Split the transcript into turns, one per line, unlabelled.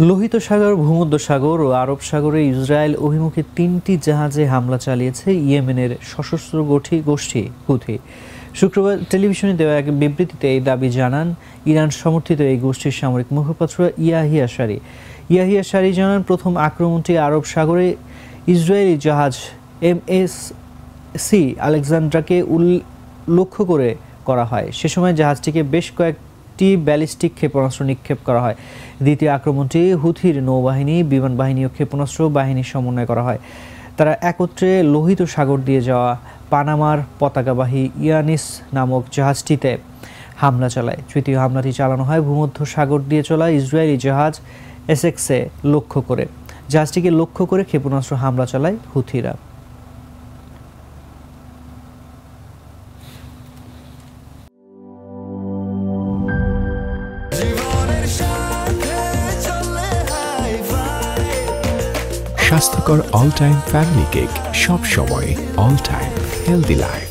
লোহিত সাগর, ভূমধ্যসাগর ও আরব সাগরে ইসরায়েল অভিমুখে ৩টি জাহাজে হামলা চালিয়েছে ইয়েমেনের সশস্ত্র গোষ্ঠী হুথি। শুক্রবার টেলিভিশনে দেওয়া এক বিবৃতিতে এই দাবি জানান ইরান সমর্থিত এই গোষ্ঠীর সামরিক মুখপাত্র ইয়াহিয়া সারি। ইয়াহিয়া সারি জানান, প্রথম আক্রমণটি আরব সাগরে ইসরায়েলি জাহাজ MSC আলেকজান্ড্রাকে লক্ষ্য করে করা হয়। সে সময় জাহাজটিকে বেশ কয়েকটি ব্যালিস্টিক ক্ষেপণাস্ত্র নিক্ষেপ করা হয়। দ্বিতীয় আক্রমণটি হুথির নৌবাহিনী, বিমান বাহিনী ও ক্ষেপণাস্ত্র বাহিনীর সমন্বয়ে করা হয়। তারা একত্রে লোহিত সাগর দিয়ে যাওয়া পানামার পতাকাবাহী ইয়ানিস নামক জাহাজটিতে হামলা চালায়। তৃতীয় হামলাটি চালানো হয় ভূমধ্যসাগর দিয়ে চলা ইসরায়েলি জাহাজ এসেক্সে লক্ষ্য করে। জাহাজটিকে লক্ষ্য করে ক্ষেপণাস্ত্র হামলা চালায় হুথিরা।
স্বাস্থ্যকর অল টাইম ফ্যামিলি কেক, সব সময় অল টাইম হেলদি লাইফ।